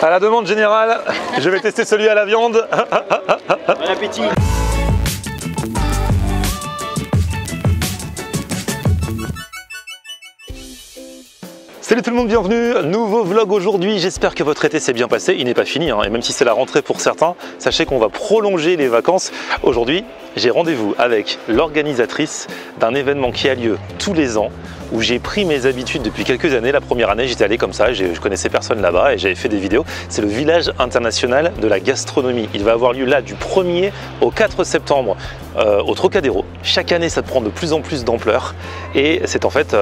À la demande générale, je vais tester celui à la viande. Bon appétit. Salut tout le monde, bienvenue, nouveau vlog aujourd'hui, j'espère que votre été s'est bien passé, il n'est pas fini, et même si c'est la rentrée pour certains, sachez qu'on va prolonger les vacances. Aujourd'hui, j'ai rendez-vous avec l'organisatrice d'un événement qui a lieu tous les ans, où j'ai pris mes habitudes depuis quelques années. La première année, j'étais allé comme ça, je connaissais personne là-bas et j'avais fait des vidéos. C'est le village international de la gastronomie. Il va avoir lieu là du 1er au 4 septembre au Trocadéro. Chaque année, ça prend de plus en plus d'ampleur et c'est en fait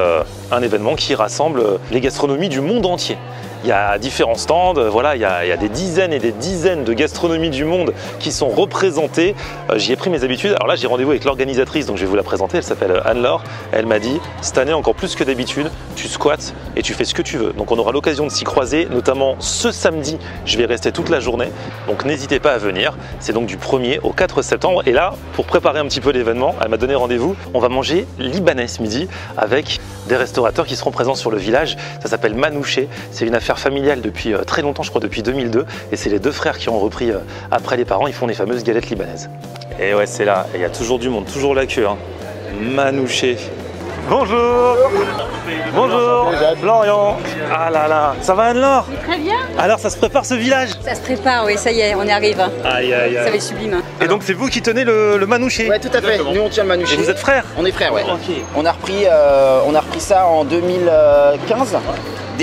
un événement qui rassemble les gastronomies du monde entier. Il y a différents stands, voilà, il y a des dizaines et des dizaines de gastronomies du monde qui sont représentées. J'y ai pris mes habitudes. Alors là, j'ai rendez-vous avec l'organisatrice, donc je vais vous la présenter. Elle s'appelle Anne-Laure. Elle m'a dit, cette année encore plus que d'habitude, tu squattes et tu fais ce que tu veux. Donc on aura l'occasion de s'y croiser, notamment ce samedi. Je vais rester toute la journée, donc n'hésitez pas à venir. C'est donc du 1er au 4 septembre. Et là, pour préparer un petit peu l'événement, elle m'a donné rendez-vous. On va manger libanais ce midi avec des restaurateurs qui seront présents sur le village. Ça s'appelle Manouché. C'est une affaire familiale depuis très longtemps, je crois depuis 2002, et c'est les deux frères qui ont repris après les parents. Ils font les fameuses galettes libanaises. Et ouais, c'est là, il y a toujours du monde, toujours la queue, hein. Manouché. Bonjour. Bonjour Florian. Ah là là, ça va Anne-Laure? Très bien. Alors ça se prépare ce village? Ça se prépare, oui, ça y est, on y arrive. Aïe aïe aïe. Ça va être sublime. Et donc c'est vous qui tenez le manouché? Ouais, tout à fait. Nous on tient le manouché. Et vous êtes frères? On est frères, ouais. Ok. On a repris ça en 2015.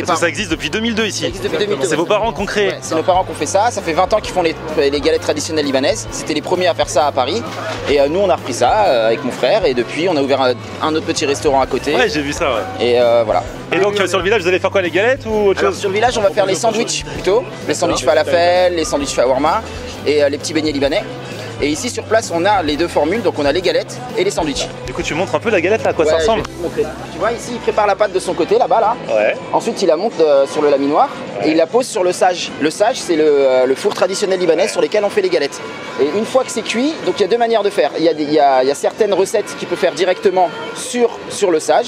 Parce que ça existe depuis 2002 ici. Ça existe depuis 2002. C'est vos parents qui ont créé? Ouais, c'est nos parents qui ont fait ça. Ça fait 20 ans qu'ils font les galettes traditionnelles libanaises. C'était les premiers à faire ça à Paris. Et nous on a repris ça avec mon frère. Et depuis on a ouvert un autre petit restaurant à côté. Ouais, j'ai vu ça, ouais. Et voilà. Et donc sur le village, vous allez faire quoi, les galettes ou autre Alors, chose? sur le village, on va faire les sandwichs plutôt. Les sandwichs falafel, les sandwichs shawarma et les petits beignets libanais. Et ici sur place, on a les deux formules, donc on a les galettes et les sandwichs. Du coup, tu montres un peu la galette là, à quoi ça ressemble? Tu vois, ici, il prépare la pâte de son côté, là-bas, là. Ouais. Ensuite, il la monte sur le laminoir et il la pose sur le sage. Le sage, c'est le four traditionnel libanais sur lequel on fait les galettes. Et une fois que c'est cuit, donc il y a deux manières de faire. Il y a certaines recettes qu'il peut faire directement sur le sage.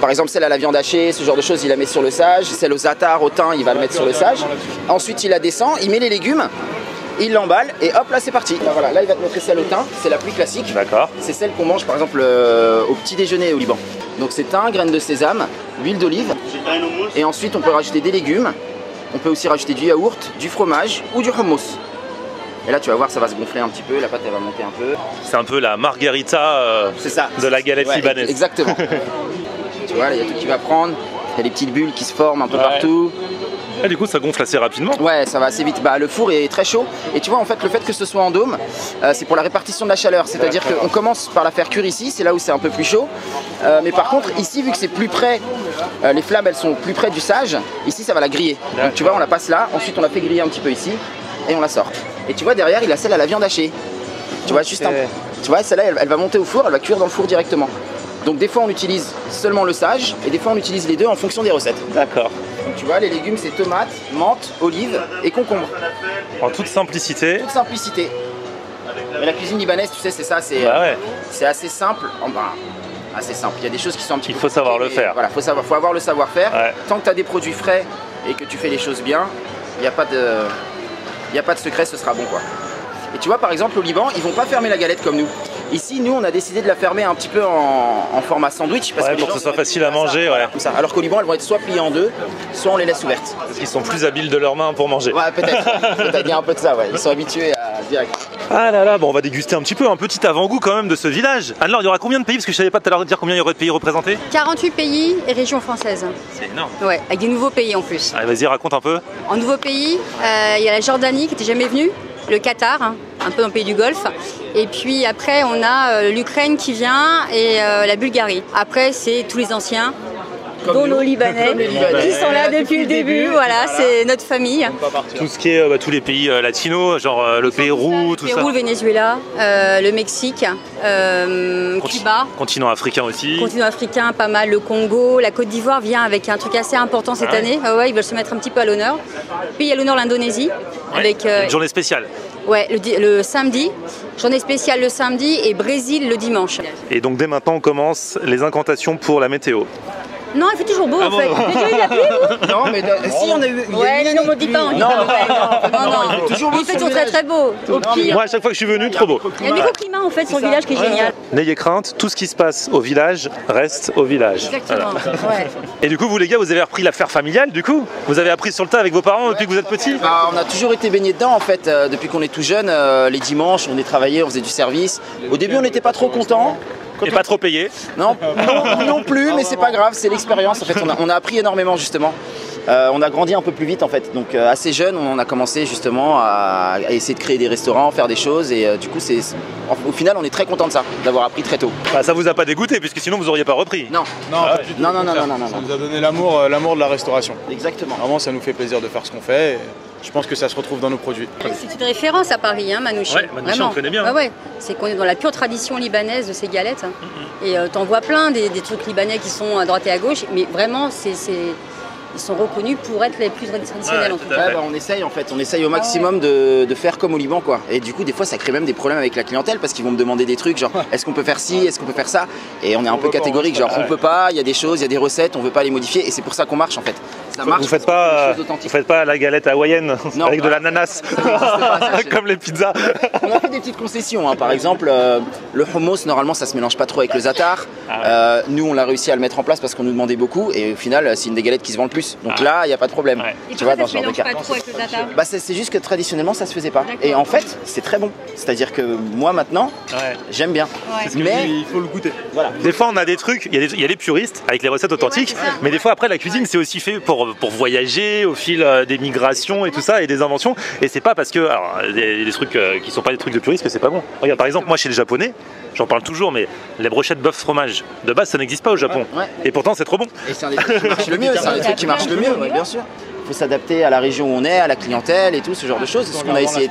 Par exemple, celle à la viande hachée, ce genre de choses, il la met sur le sage. Celle au za'atar, au thym, il va le mettre sur le sage. Ensuite, il la descend, il met les légumes. Il l'emballe et hop là c'est parti. Là, voilà, là il va te montrer celle au thym, c'est la plus classique. D'accord. C'est celle qu'on mange par exemple au petit déjeuner au Liban. Donc c'est thym, graines de sésame, huile d'olive. Et ensuite on peut rajouter des légumes. On peut aussi rajouter du yaourt, du fromage ou du hummus. Et là tu vas voir ça va se gonfler un petit peu, la pâte elle va monter un peu. C'est un peu la margarita c'est ça. De la galette libanaise. Exactement. Tu vois, il y a tout qui va prendre. Il y a des petites bulles qui se forment un peu partout. Et du coup ça gonfle assez rapidement. Ouais, ça va assez vite. Bah, le four est très chaud et tu vois en fait le fait que ce soit en dôme, c'est pour la répartition de la chaleur. C'est-à-dire qu'on commence par la faire cuire ici, c'est là où c'est un peu plus chaud. Mais par contre ici vu que c'est plus près, les flammes elles sont plus près du sage, ici ça va la griller. Donc tu vois on la passe là, ensuite on la fait griller un petit peu ici et on la sort. Et tu vois derrière il a celle à la viande hachée. Tu vois juste tu vois celle-là elle va monter au four, elle va cuire dans le four directement. Donc des fois on utilise seulement le sage et des fois on utilise les deux en fonction des recettes. D'accord. Donc tu vois les légumes c'est tomates, menthe, olives et concombre. En toute simplicité. Toute simplicité. Mais la cuisine libanaise tu sais c'est ça, c'est assez simple. Assez simple. Il y a des choses qui sont un petit peu... Il faut savoir le faire. Voilà, faut avoir le savoir-faire. Ouais. Tant que tu as des produits frais et que tu fais les choses bien, il n'y a pas de secret, ce sera bon quoi. Et tu vois par exemple au Liban, ils vont pas fermer la galette comme nous. Ici, nous, on a décidé de la fermer un petit peu en format sandwich. Parce que pour que ce soit facile à manger. Comme ça. Alors qu'au Liban, elles vont être soit pliées en deux, soit on les laisse ouvertes. Parce qu'ils sont plus habiles de leurs mains pour manger. Ouais, peut-être. Peut-être, il y a un peu de ça, ouais. Ils sont habitués à direct. Ah là là, bon, on va déguster un petit peu, un petit avant-goût quand même de ce village. Anne-Laure, il y aura combien de pays? Parce que je savais pas tout à l'heure dire combien il y aurait de pays représentés. 48 pays et régions françaises. C'est énorme. Ouais, avec des nouveaux pays en plus. Allez, vas-y, raconte un peu. En nouveaux pays, il y a la Jordanie qui n'était jamais venue, le Qatar, hein, un peu dans le pays du Golfe. Et puis après, on a l'Ukraine qui vient et la Bulgarie. Après, c'est tous les anciens, dont nos Libanais, qui sont là depuis le début. Voilà, c'est notre famille. Tout ce qui est tous les pays latinos, genre le Pérou, tout ça. Le Pérou, le Venezuela, le Mexique, Cuba. Continent africain aussi. Continent africain, pas mal. Le Congo, la Côte d'Ivoire vient avec un truc assez important cette année. Ouais, ils veulent se mettre un petit peu à l'honneur. Puis il y a l'honneur l'Indonésie. Avec une journée spéciale. Ouais, le samedi, journée spéciale le samedi et Brésil le dimanche. Et donc dès maintenant on commence les incantations pour la météo. Non, il fait toujours beau en fait. bon. Vous avez déjà eu la pluie, vous? Non, mais si, on a eu. Ouais, non, on me dit pas, on dit Non, pas. non, Non, il fait toujours beau il fait sur toujours le très village. très beau. Au pire. Moi, à chaque fois que je suis venu, trop beau. Il y a un microclimat en fait sur le village qui est génial. N'ayez crainte, tout ce qui se passe au village reste au village. Exactement. Voilà. Ouais. Et du coup, vous les gars, vous avez repris l'affaire familiale, du coup? Vous avez appris sur le tas avec vos parents depuis que vous êtes petits? Bah, on a toujours été baigné dedans en fait, depuis qu'on est tout jeune. Les dimanches, on est travaillé, on faisait du service. Au début, on n'était pas trop contents. Et pas trop payé? Non plus, mais c'est pas grave, c'est l'expérience. En fait, on a appris énormément justement. On a grandi un peu plus vite en fait. Donc assez jeune, on a commencé justement à essayer de créer des restaurants, faire des choses. Et du coup, au final, on est très content de ça, d'avoir appris très tôt. Bah, ça vous a pas dégoûté, puisque sinon vous auriez pas repris. Non, Non, pas du tout, non, au non, non, contraire. non, non, Ça non. nous a donné l'amour de la restauration. Exactement. Vraiment, ça nous fait plaisir de faire ce qu'on fait. Et je pense que ça se retrouve dans nos produits. C'est une référence à Paris, hein, Manouchi. Ouais, Manouchi, on connaît bien. Ouais, ouais. C'est qu'on est dans la pure tradition libanaise de ces galettes. Hein. Et t'en vois plein des trucs libanais qui sont à droite et à gauche, mais vraiment, ils sont reconnus pour être les plus traditionnels en tout cas. Ouais, bah, on essaye au maximum de faire comme au Liban quoi. Et du coup des fois ça crée même des problèmes avec la clientèle parce qu'ils vont me demander des trucs genre est-ce qu'on peut faire ci, est-ce qu'on peut faire ça, et on est un peu catégorique genre on peut pas, il y a des choses, il y a des recettes, on veut pas les modifier, et c'est pour ça qu'on marche en fait. Ça marche. Vous faites pas la galette hawaïenne avec de l'ananas comme les pizzas. On a fait des petites concessions, hein. Par exemple le hummus normalement ça se mélange pas trop avec le za'atar. Nous on l'a réussi à le mettre en place parce qu'on nous demandait beaucoup, et au final c'est une des galettes qui se vend le plus. Donc là il n'y a pas de problème. Et Tu vois, pourquoi dans ça ce se genre de mélange cas. pas trop avec le za'atar? Bah c'est juste que traditionnellement ça se faisait pas. D'accord. Et en fait c'est très bon. C'est-à-dire que moi maintenant j'aime bien. Ouais. Mais Il faut le goûter. voilà. Des fois on a des trucs, il y a les puristes avec les recettes authentiques, c'est ça. mais des fois après la cuisine c'est aussi fait pour voyager au fil des migrations et tout ça et des inventions, et c'est pas parce que alors des trucs qui sont pas des trucs de puristes que c'est pas bon. Regarde par exemple moi chez les japonais, j'en parle toujours, mais les brochettes bœuf fromage de base ça n'existe pas au Japon, Ouais. et pourtant c'est trop bon. Et c'est un des trucs qui marche le mieux, c'est un des trucs qui marche le mieux, ouais, bien sûr. Il faut s'adapter à la région où on est, à la clientèle et tout ce genre de choses. C'est ce qu'on a essayé.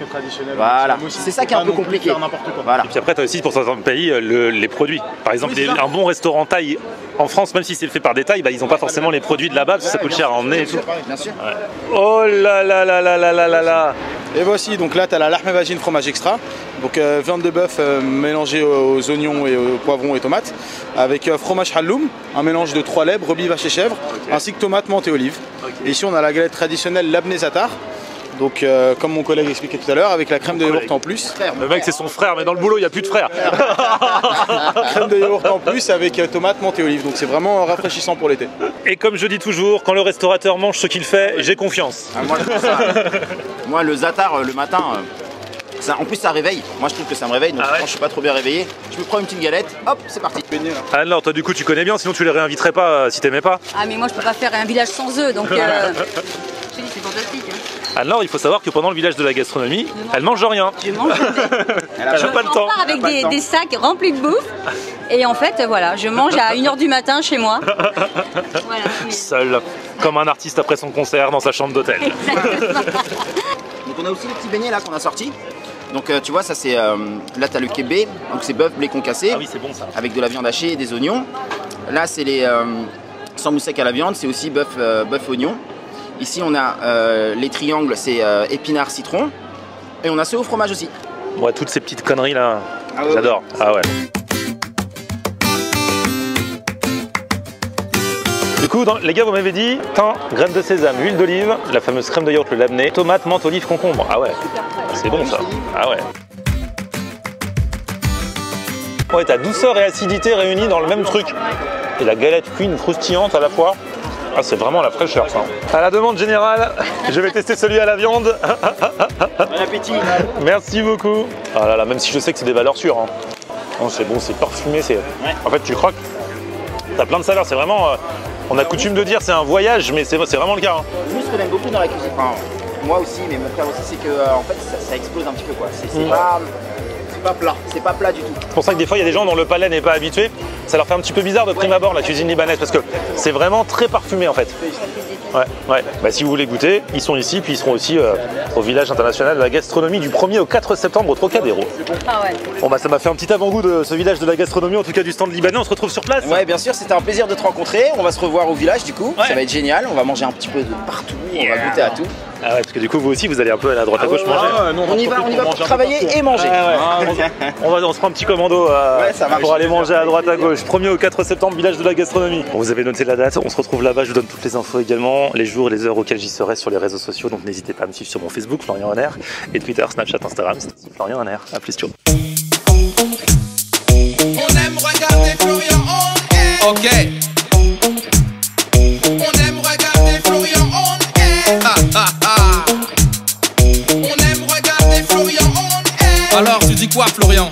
Voilà, c'est ça qui est un peu compliqué. Voilà. Et puis après tu as aussi pour certains pays les produits. Par exemple un bon restaurant thaï en France, même si c'est fait par des Thaïs, bah, ils n'ont pas forcément les produits de là-bas parce que ça coûte cher à emmener et tout. Bien sûr. Oh là là là là là là là là. Et voici, donc là tu as la lahme vagine fromage extra. Donc viande de bœuf mélangée aux oignons et aux poivrons et tomates. Avec fromage halloum, un mélange de 3 laits, brebis, vache et chèvre, ainsi que tomates, menthe et olives. Et ici on a la galette traditionnelle labné zatar. Donc comme mon collègue expliquait tout à l'heure, avec la crème de yaourt en plus. Le mec c'est son frère, mais dans le boulot il n'y a plus de frère. Crème de yaourt en plus avec tomates, menthe et olives. Donc c'est vraiment rafraîchissant pour l'été. Et comme je dis toujours, quand le restaurateur mange ce qu'il fait, j'ai confiance. Ah, moi, le zatar le matin, en plus ça réveille. Moi je trouve que ça me réveille, donc quand je suis pas trop bien réveillé, je me prends une petite galette, hop, c'est parti. Alors toi du coup tu connais bien, sinon tu les réinviterais pas si t'aimais pas. Ah mais moi je peux pas faire un village sans eux, donc je te dis c'est fantastique. Hein. Alors il faut savoir que pendant le village de la gastronomie, elle mange rien. Je mange Elle a pas le temps. Je pars avec des sacs remplis de bouffe, et en fait voilà, je mange à 1h du matin chez moi. Voilà. Seul, comme un artiste après son concert dans sa chambre d'hôtel. Donc on a aussi les petits beignets là qu'on a sortis. Donc tu vois, ça c'est là tu as le kébé, donc c'est bœuf blé concassé. Ah oui c'est bon ça. Avec de la viande hachée et des oignons. Là c'est les samoussek à la viande, c'est aussi bœuf oignon. Ici on a les triangles, c'est épinards citron. Et on a ce au fromage aussi. Moi toutes ces petites conneries là, Ah ouais, j'adore. Ah ouais. Du coup, les gars, vous m'avez dit thym, graines de sésame, huile d'olive, la fameuse crème de yaourt, le labné, tomate, menthe, olive, concombre. Ah ouais, c'est bon ça. Ah ouais. Ouais, t'as douceur et acidité réunies dans le même truc. Et la galette fine, croustillante à la fois. Ah, c'est vraiment la fraîcheur ça. À la demande générale, je vais tester celui à la viande. Bon appétit. Merci beaucoup. Ah là là, même si je sais que c'est des valeurs sûres. Hein. Oh, c'est bon, c'est parfumé. En fait, tu croques. T'as plein de saveurs. C'est vraiment. On a coutume de dire c'est un voyage, mais c'est vraiment le cas. Hein. Nous, ce qu'on aime beaucoup dans la cuisine, enfin, moi aussi, mais mon frère aussi, c'est que en fait ça explose un petit peu quoi. C'est pas plat, c'est pas plat du tout. C'est pour ça que des fois il y a des gens dont le palais n'est pas habitué. Ça leur fait un petit peu bizarre de prime abord la cuisine libanaise parce que c'est vraiment très parfumé en fait. Ouais. Bah, si vous voulez goûter, ils sont ici, puis ils seront aussi au village international de la gastronomie du 1er au 4 septembre au Trocadéro. Ah ouais. Bon bah ça m'a fait un petit avant-goût de ce village de la gastronomie, en tout cas du stand libanais. On se retrouve sur place. Ouais, bien sûr, c'était un plaisir de te rencontrer. On va se revoir au village du coup. Ça va être génial. On va manger un petit peu de partout. On va goûter à tout. Ah ouais, parce que du coup, vous aussi, vous allez un peu aller à droite à gauche manger. On y va pour travailler et manger. On se prend un petit commando pour aller manger à droite à gauche. 1er au 4 septembre, village de la gastronomie. Vous avez noté la date, on se retrouve là-bas, je vous donne toutes les infos également, les jours et les heures auxquels j'y serai sur les réseaux sociaux, donc n'hésitez pas à me suivre sur mon Facebook, Florian Honner, et Twitter, Snapchat, Instagram, c'est aussi Florian Honner. A plus, ciao. On aime regarder Florian Honner. Ok. On aime regarder Florian Honner. On aime regarder Florian Honner. Alors tu dis quoi Florian?